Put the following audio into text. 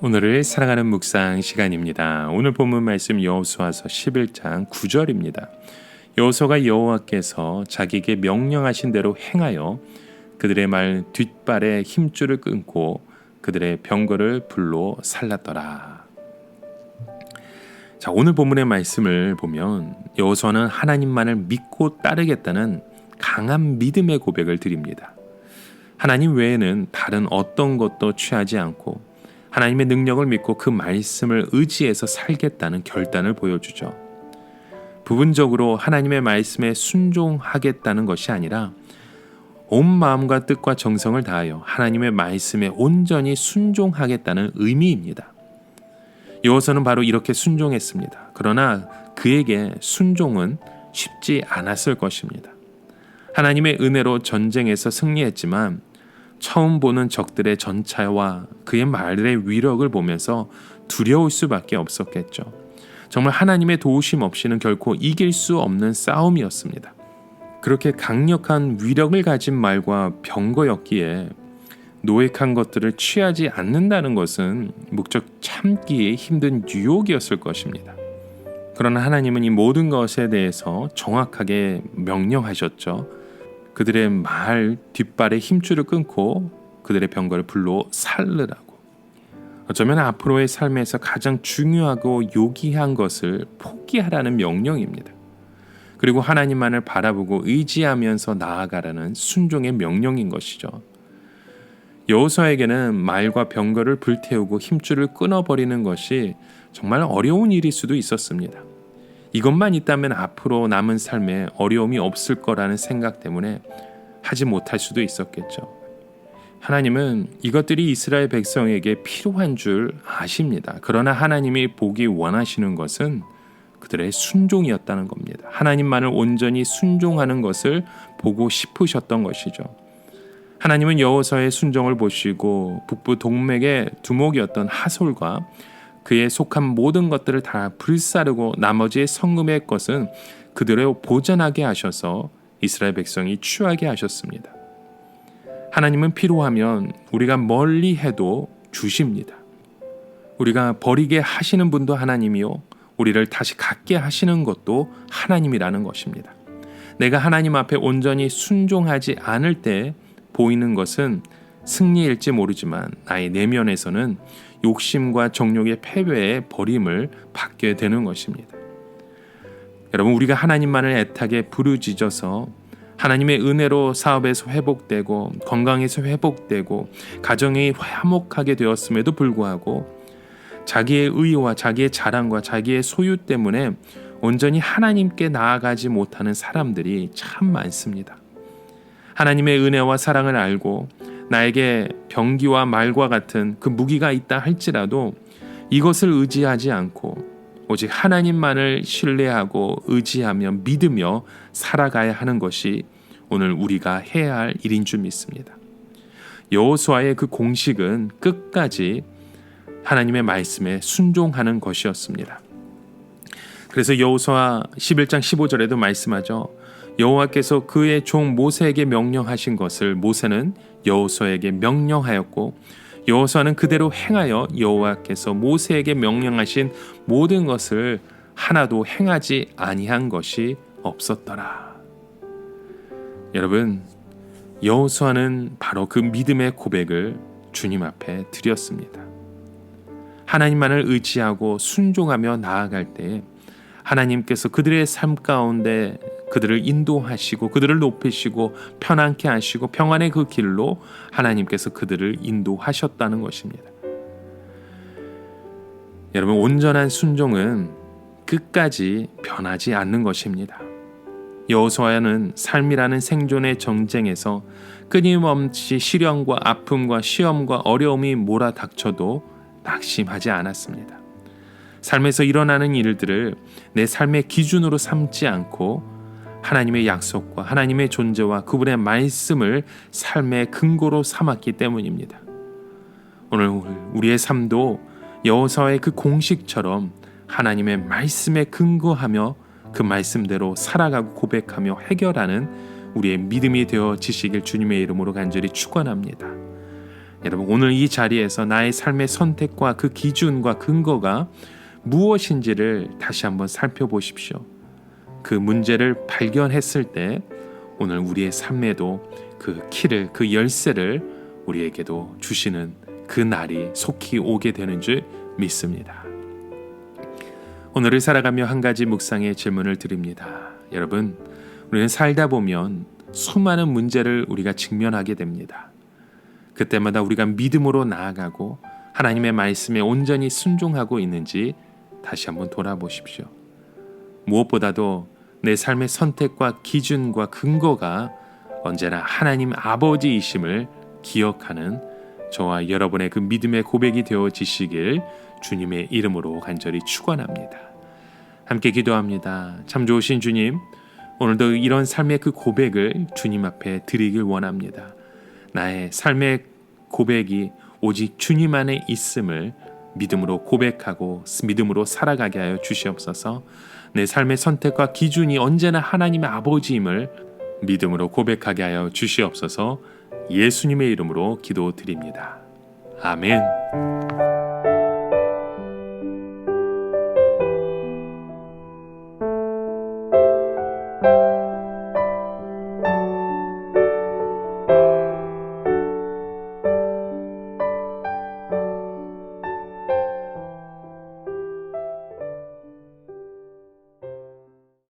오늘을 사랑하는 묵상 시간입니다. 오늘 본문 말씀 여호수아서 11장 9절입니다. 여호수아가 여호와께서 자기에게 명령하신 대로 행하여 그들의 말 뒷발에 힘줄을 끊고 그들의 병거를 불로 살랐더라. 자, 오늘 본문의 말씀을 보면 여호수아는 하나님만을 믿고 따르겠다는 강한 믿음의 고백을 드립니다. 하나님 외에는 다른 어떤 것도 취하지 않고 하나님의 능력을 믿고 그 말씀을 의지해서 살겠다는 결단을 보여주죠. 부분적으로 하나님의 말씀에 순종하겠다는 것이 아니라 온 마음과 뜻과 정성을 다하여 하나님의 말씀에 온전히 순종하겠다는 의미입니다. 여호수아는 바로 이렇게 순종했습니다. 그러나 그에게 순종은 쉽지 않았을 것입니다. 하나님의 은혜로 전쟁에서 승리했지만 처음 보는 적들의 전차와 그의 말의 위력을 보면서 두려울 수밖에 없었겠죠. 정말 하나님의 도우심 없이는 결코 이길 수 없는 싸움이었습니다. 그렇게 강력한 위력을 가진 말과 병거였기에 노획한 것들을 취하지 않는다는 것은 무척 참기 힘든 유혹이었을 것입니다. 그러나 하나님은 이 모든 것에 대해서 정확하게 명령하셨죠. 그들의 말 뒷발에 힘줄을 끊고 그들의 병거를 불로 살르라고. 어쩌면 앞으로의 삶에서 가장 중요하고 요기한 것을 포기하라는 명령입니다. 그리고 하나님만을 바라보고 의지하면서 나아가라는 순종의 명령인 것이죠. 여호수아에게는 말과 병거를 불태우고 힘줄을 끊어버리는 것이 정말 어려운 일일 수도 있었습니다. 이것만 있다면 앞으로 남은 삶에 어려움이 없을 거라는 생각 때문에 하지 못할 수도 있었겠죠. 하나님은 이것들이 이스라엘 백성에게 필요한 줄 아십니다. 그러나 하나님이 보기 원하시는 것은 그들의 순종이었다는 겁니다. 하나님만을 온전히 순종하는 것을 보고 싶으셨던 것이죠. 하나님은 여호수아의 순종을 보시고 북부 동맥의 두목이었던 하솔과 그에 속한 모든 것들을 다 불사르고 나머지의 성읍의 것은 그대로 보전하게 하셔서 이스라엘 백성이 취하게 하셨습니다. 하나님은 필요하면 우리가 멀리 해도 주십니다. 우리가 버리게 하시는 분도 하나님이요, 우리를 다시 갖게 하시는 것도 하나님이라는 것입니다. 내가 하나님 앞에 온전히 순종하지 않을 때 보이는 것은 승리일지 모르지만 나의 내면에서는 욕심과 정욕의 패배에 버림을 받게 되는 것입니다. 여러분, 우리가 하나님만을 애타게 부르짖어서 하나님의 은혜로 사업에서 회복되고 건강에서 회복되고 가정이 화목하게 되었음에도 불구하고 자기의 의와 자기의 자랑과 자기의 소유 때문에 온전히 하나님께 나아가지 못하는 사람들이 참 많습니다. 하나님의 은혜와 사랑을 알고 나에게 병기와 말과 같은 그 무기가 있다 할지라도 이것을 의지하지 않고 오직 하나님만을 신뢰하고 의지하며 믿으며 살아가야 하는 것이 오늘 우리가 해야 할 일인 줄 믿습니다. 여호수아의 그 공식은 끝까지 하나님의 말씀에 순종하는 것이었습니다. 그래서 여호수아 11장 15절에도 말씀하죠. 여호와께서 그의 종 모세에게 명령하신 것을 모세는 여호수아에게 명령하였고 여호수아는 그대로 행하여 여호와께서 모세에게 명령하신 모든 것을 하나도 행하지 아니한 것이 없었더라. 여러분, 여호수아는 바로 그 믿음의 고백을 주님 앞에 드렸습니다. 하나님만을 의지하고 순종하며 나아갈 때 하나님께서 그들의 삶 가운데 그들을 인도하시고 그들을 높이시고 편안케 하시고 평안의 그 길로 하나님께서 그들을 인도하셨다는 것입니다. 여러분, 온전한 순종은 끝까지 변하지 않는 것입니다. 여호수아는 삶이라는 생존의 전쟁에서 끊임없이 시련과 아픔과 시험과 어려움이 몰아닥쳐도 낙심하지 않았습니다. 삶에서 일어나는 일들을 내 삶의 기준으로 삼지 않고 하나님의 약속과 하나님의 존재와 그분의 말씀을 삶의 근거로 삼았기 때문입니다. 오늘 우리의 삶도 여호수아의 그 공식처럼 하나님의 말씀에 근거하며 그 말씀대로 살아가고 고백하며 해결하는 우리의 믿음이 되어지시길 주님의 이름으로 간절히 축원합니다. 여러분, 오늘 이 자리에서 나의 삶의 선택과 그 기준과 근거가 무엇인지를 다시 한번 살펴보십시오. 그 문제를 발견했을 때 오늘 우리의 삶에도 그 키를, 그 열쇠를 우리에게도 주시는 그 날이 속히 오게 되는 줄 믿습니다. 오늘을 살아가며 한 가지 묵상의 질문을 드립니다. 여러분, 우리는 살다 보면 수많은 문제를 우리가 직면하게 됩니다. 그때마다 우리가 믿음으로 나아가고 하나님의 말씀에 온전히 순종하고 있는지 다시 한번 돌아보십시오. 무엇보다도 내 삶의 선택과 기준과 근거가 언제나 하나님 아버지이심을 기억하는 저와 여러분의 그 믿음의 고백이 되어지시길 주님의 이름으로 간절히 축원합니다. 함께 기도합니다. 참 좋으신 주님, 오늘도 이런 삶의 그 고백을 주님 앞에 드리길 원합니다. 나의 삶의 고백이 오직 주님 안에 있음을 믿음으로 고백하고 믿음으로 살아가게 하여 주시옵소서. 내 삶의 선택과 기준이 언제나 하나님의 아버지임을 믿음으로 고백하게 하여 주시옵소서. 예수님의 이름으로 기도드립니다. 아멘.